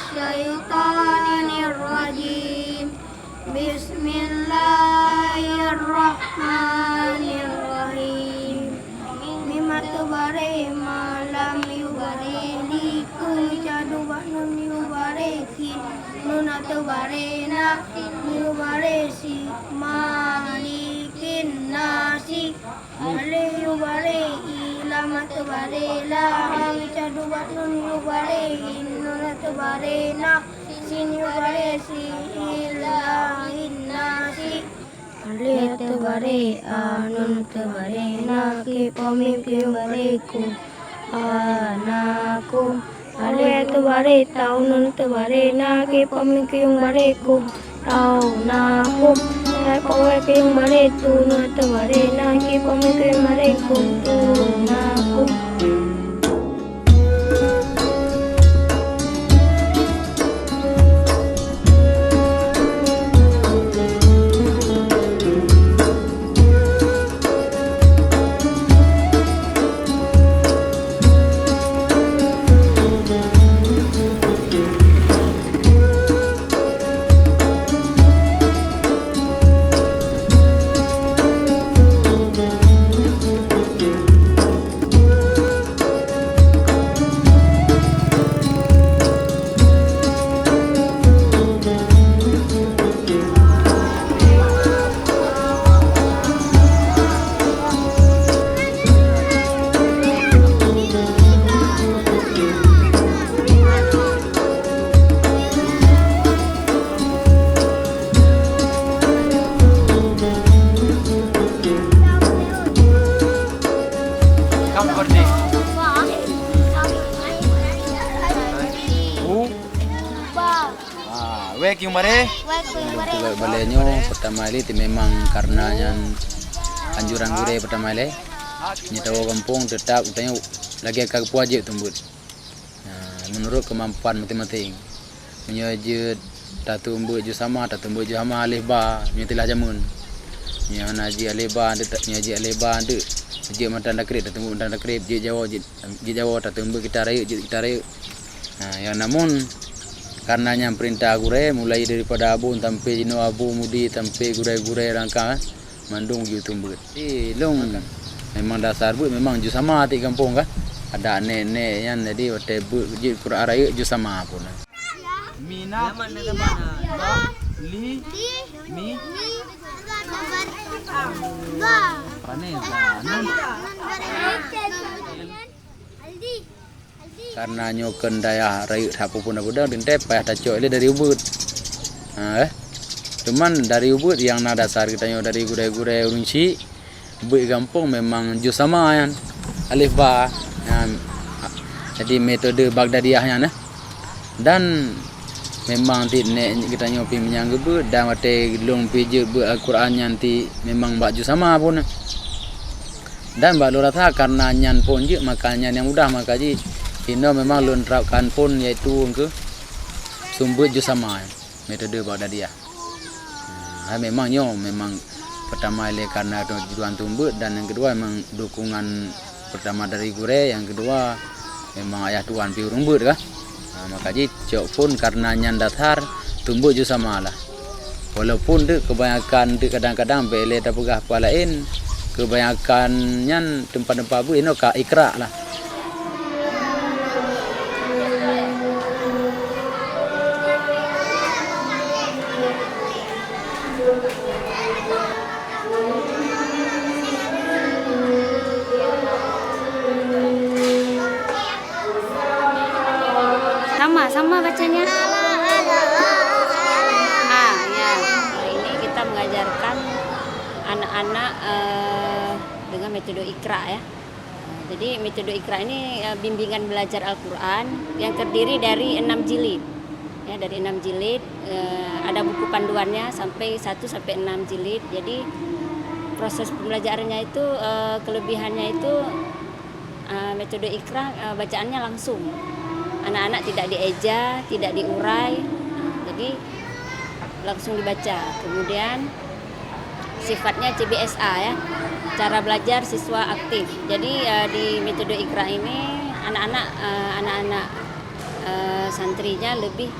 الشيطان الرجيم بسم الله الرحمن الرحيم مما تبارك ما لم يبارك لكم جادو بنون يبارك نون تبارنا يبارك مالك الناس عليه يبارك lama tebarela kami cadu batun yubare inna tebarena sin yubare si ilahin nasi ale tebare anun tebarena ki pemimpin bareku anakum ale tebare taunun tebarena ki pemimpin bareku taunakum pemimpin bareku nun tebarena ki pemimpin bareku tunakum Wek yung mare? Balenya pertama kali memang karenanya anjuran gure pertama kali nyetawa kampung tetap utanya lagi agak wajib tumbut. Menurut kemampuan masing-masing. Menyajud tak tumbuh je sama alih ba nyetilah jamun. Nya naji alih ba tak nyaji alih ba de. Je mata nak krep tak tumbuh mata nak krep je Jawa tak tumbuh kita raya. Yang namun karenanya perintah gure mulai daripada abun sampai jino abu mudi sampai gure-gure rangka mandung ju tumbut. Long memang dasar bu memang ju sama di kampung kan. Ada nenek yang jadi waktu bu ju Quran raya ju sama pun. Mina li mi karena nyoken daya rayu hapu pun ada dan tepah tak cok ile dari ubud. Cuman dari ubud yang nada dasar kita nyo dari gure-gure runci bu kampung memang ju sama kan alif ba. Jadi metode Baghdadiahnya nah. Dan memang tidne kita nyo pi menyang gebe dan mate long pi je bu Al-Quran nanti memang baju sama pun. Dan bak lurata karena nyan pun je makanya yang mudah maka ji Ino memang lun terapkan pun yaitu ke sumber ju sama metode Baghdadiah. Memang pertama ile karena tujuan tumbut dan yang kedua memang dukungan pertama dari gure, yang kedua memang ayah tuan pi rumbut kah. Maka ji cok pun karena nyan datar tumbut ju sama lah. Walaupun de kebanyakan de kadang-kadang bele tak pegah apa lain, kebanyakan nyan tempat-tempat bu ino ka ikra lah. Sama bacanya. Ya. Ini kita mengajarkan anak-anak dengan metode Iqra ya. Jadi metode Iqra ini bimbingan belajar Al-Quran yang terdiri dari 6 jilid. Ya, dari 6 jilid ada buku panduannya sampai 1 sampai 6 jilid. Jadi proses pembelajarannya itu kelebihannya itu metode Iqra bacaannya langsung. Anak-anak tidak dieja, tidak diurai, jadi langsung dibaca. Kemudian sifatnya CBSA ya, cara belajar siswa aktif. Jadi di metode Iqra ini anak-anak santrinya lebih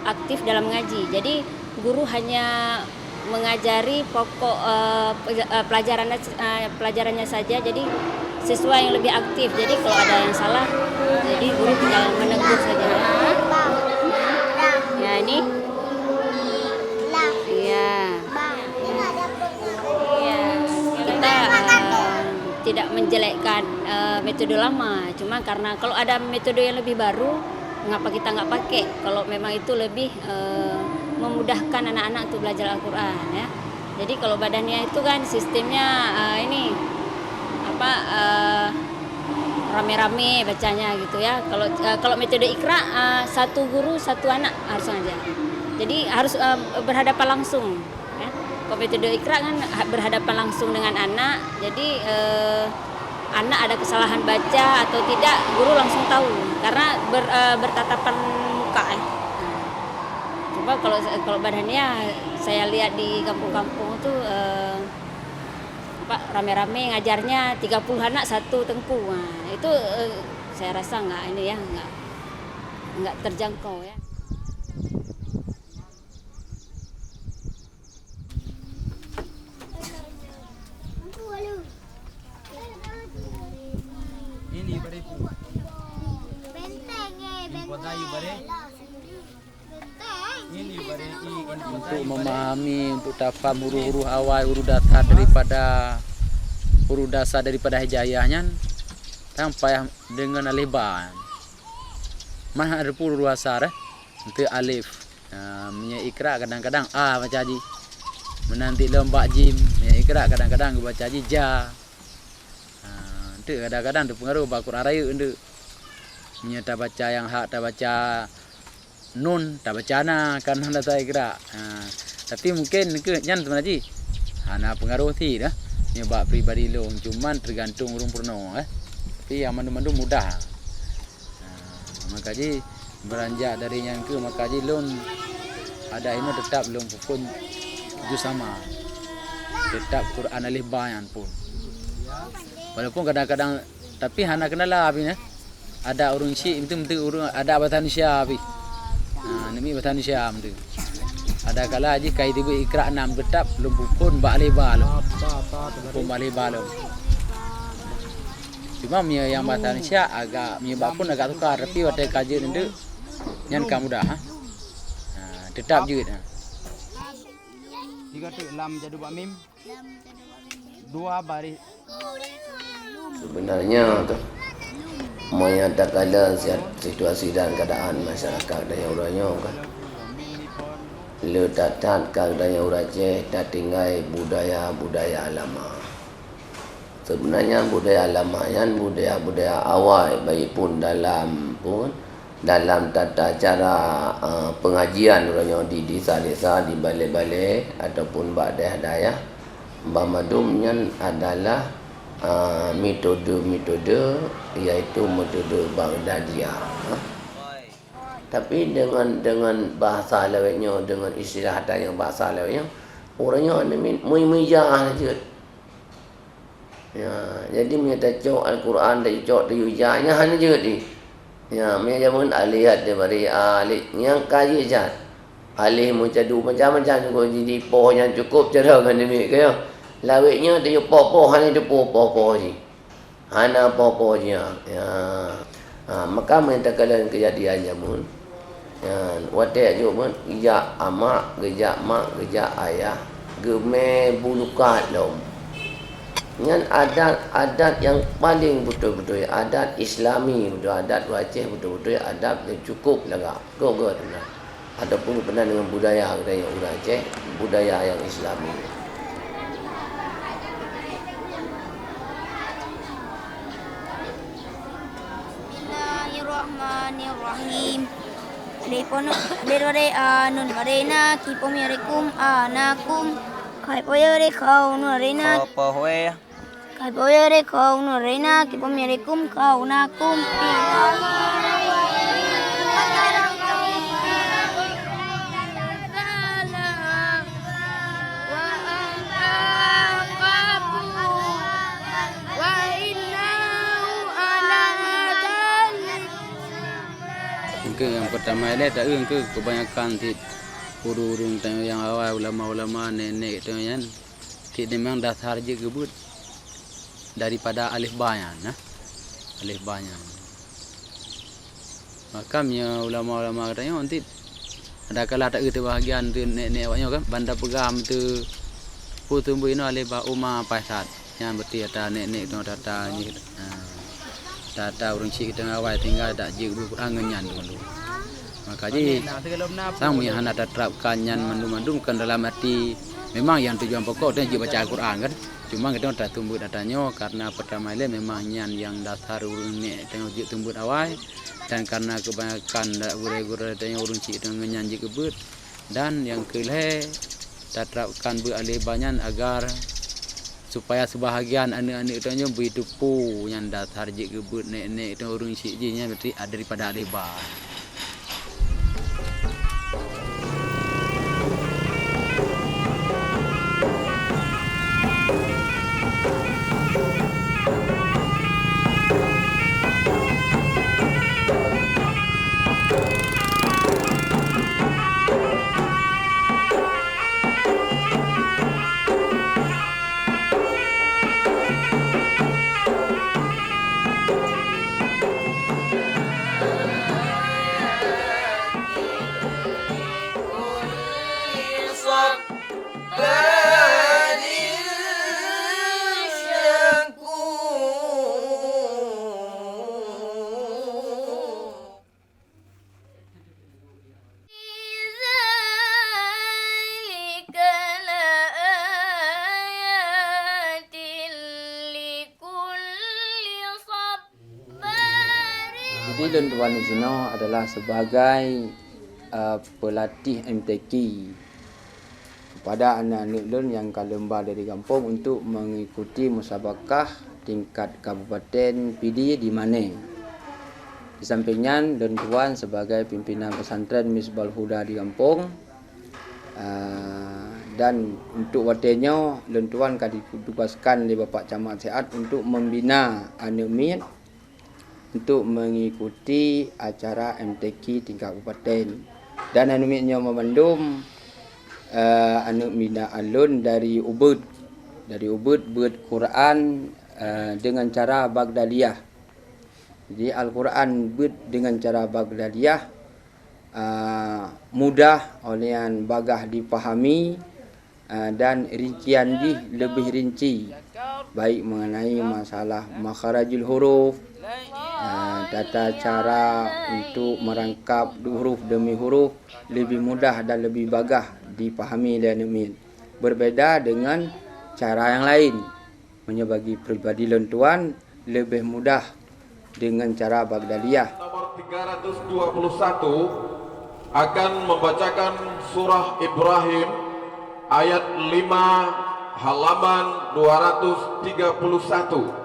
aktif dalam mengaji. Jadi guru hanya mengajari pokok pelajarannya saja. Jadi siswa yang lebih aktif. Jadi kalau ada yang salah, jadi guru tinggal menegur saja. Ya ini. Iya. Iya. Kita tidak menjelekkan metode lama. Cuma karena kalau ada metode yang lebih baru, mengapa kita nggak pakai? Kalau memang itu lebih memudahkan anak-anak untuk belajar Al-Quran ya. Jadi kalau badannya itu kan sistemnya ini apa rame-rame bacanya gitu ya. Kalau metode Iqra satu guru satu anak harus ngajar. Jadi harus berhadapan langsung ya. Kalau metode Iqra kan berhadapan langsung dengan anak. Jadi anak ada kesalahan baca atau tidak, guru langsung tahu karena bertatapan muka ya. Coba kalau badannya saya lihat di kampung-kampung tuh rame-rame ngajarnya 30 anak satu tengku. Nah, itu saya rasa nggak terjangkau ya. Ini bariku. Untuk memahami, untuk tafham huruf-huruf awal, huruf dasar daripada hijayahnya sampai dengan alif ba. Mana ada huruf dasar untuk alif. Punya Iqra kadang-kadang baca haji. Menanti lembak jim, punya Iqra kadang-kadang baca haji ja. Itu kadang-kadang tu pengaruh Al-Quran raya itu. Punya tak baca yang hak, tak baca nun, tak baca na karena dah tak Iqra. Tapi mungkin ke nyan tuan haji. Ana pengaruh ti dah. Nyebab pribadi long cuman tergantung urung purno Tapi yang mandu-mandu mudah. Maka ji beranjak dari yang ke maka ji long ada ini tetap long pun itu sama. Tetap Quran alif ba yang pun. Walaupun kadang-kadang tapi hana kenalah abi ada urung syik itu urung ada batan syab abi. Nami batan syab tu. Ada kala aji kai tibu Iqra 6 tetap belum pun ba alif ba lo. Pun ba alif ba lo. Cuma mia yang batan syab agak mia ba pun agak tukar tapi waktu kaji ndu nyan kamu dah. Tetap juga. Jika tu lam jadu ba mim. Dua baris sebenarnya tu menyatakan situasi dan keadaan masyarakat daya uranya kan letak daya urace tak tinggal budaya lama. Sebenarnya budaya lama yang budaya awal baik pun dalam tata cara pengajian uranya di desa-desa, di balai-balai ataupun daerah-daerah Bamadumnya adalah metode iaitu metode Baghdadiyah. Tapi dengan bahasa lawaknya, dengan istilah yang bahasa lawaknya, orangnya mujah saja. Ya, jadi menyata cok Al-Quran dari cok dari ujahnya hanya juga di. Ya, menyebut alihat dari alih yang kaji saja. Alih mencadu macam-macam juga jadi pohnya cukup cara kan demi kaya. Lawiknya dia poh-poh hanya dia poh-poh je. Hana poh-poh je. Ya. Maka menyatakan kejadian jamun. Ya, watak juga pun gejak amak, gejak mak, gejak ayah, gemeh bulukat lom. Yang adat yang paling betul-betul adat Islami, betul adat Aceh betul-betul adat yang cukup lagak. Go tenang. Ataupun pernah dengan budaya orang Aceh, budaya yang Islami. Bismillahirrahmanirrahim. Dari anun arena kipom yarikum anakum kai poyore kau nu arena kai poyore kau nu arena kipom yarikum kau nakum Mungkin yang pertama ini tak ke kebanyakan urung yang awal ulama-ulama nenek itu kan memang dasar je gebut daripada alif ba-nya nah. Alif ba-nya. Maka ulama-ulama katanya nanti ada kala tak kita bahagian tu nenek awaknya kan bandar pegam tu putumbu ini alif ba umma pasat yang berarti ada nenek tu data ni data urung cik kita awal tinggal tak je Quran ngenyan dulu. Maka jadi sang punya anak terapkan yang mandu-mandu bukan dalam arti memang yang tujuan pokok dia baca Al-Quran kan. Cuma kita tak tumbuh datanya karena pertama ini memang yang dasar urung ni tengok tumbuh awal dan karena kebanyakan guru-guru tanya urung cik dengan nyanyi kebut dan yang kelih terapkan beralih banyak agar supaya sebahagian anak-anak itu begitu pu yang dasar je kebut nek itu urung cik je nya berarti daripada alih ba. Jadi Lun Tuan di sini adalah sebagai pelatih MTQ kepada anak-anak Lun yang kalembar dari kampung untuk mengikuti musabakah tingkat kabupaten PD di mana. Di sampingnya Lun Tuan sebagai pimpinan pesantren Misbahul Huda di kampung dan untuk waktunya Lun Tuan akan ditugaskan oleh Bapak Camat Sihat untuk membina anak untuk mengikuti acara MTQ tingkat kabupaten dan anumitnya memandum anu mina alun dari Ubud buat Quran dengan cara Baghdadiyah. Jadi Al-Quran buat dengan cara Baghdadiyah mudah oleh bagah dipahami dan rincian lebih rinci baik mengenai masalah makharajul huruf, tata cara untuk merangkap huruf demi huruf lebih mudah dan lebih bagah dipahami dan amin. Berbeda dengan cara yang lain. Bagi pribadi Lun Tuan lebih mudah dengan cara Baghdadiyah. Nomor 321 akan membacakan surah Ibrahim ayat 5 halaman 231.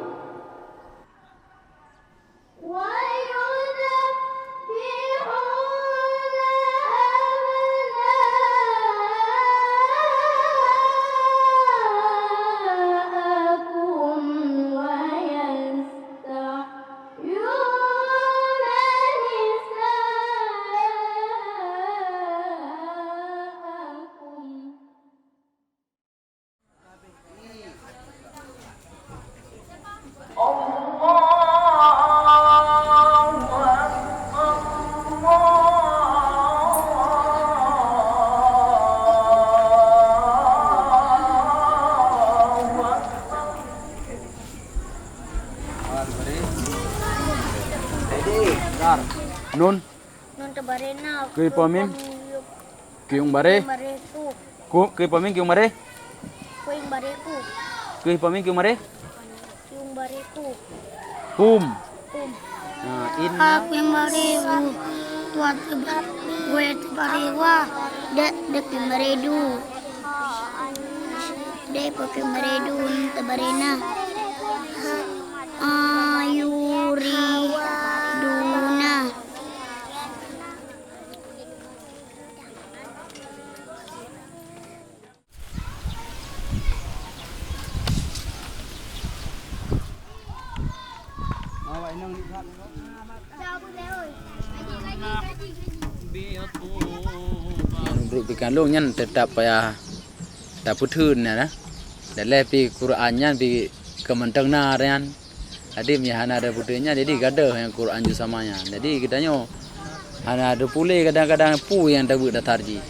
Nun tabarena. Kuy pamim. Kuyong bare. Kuy pamim kuyong bare. Kuing bareku. Kuy pamim kuyong bare. Kuing bareku. Hum. Nah, Inna. Aku yang bareku. Tuan gue barewa. Dek yang baredu. Dek pakai baredu tabarena. Ayuri duna. Awak inang lihat. Dah boleh oi. Lagi. Menurut pikan lu nyan tetap payah dapat na. Dan lepi Qurannya pi kementeng na rian. Jadi hana ada putihnya jadi gadah yang Quran ju samanya. Jadi kitanya hana ada pule kadang-kadang pu yang dapat datarji.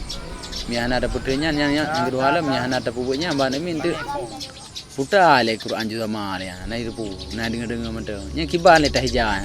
Hana ada putihnya yang kedua alam hana ada pubunya ban min tu puta le Quran ju sama rian. Na itu pu na dengar menteng. Nya kibar le tahijah.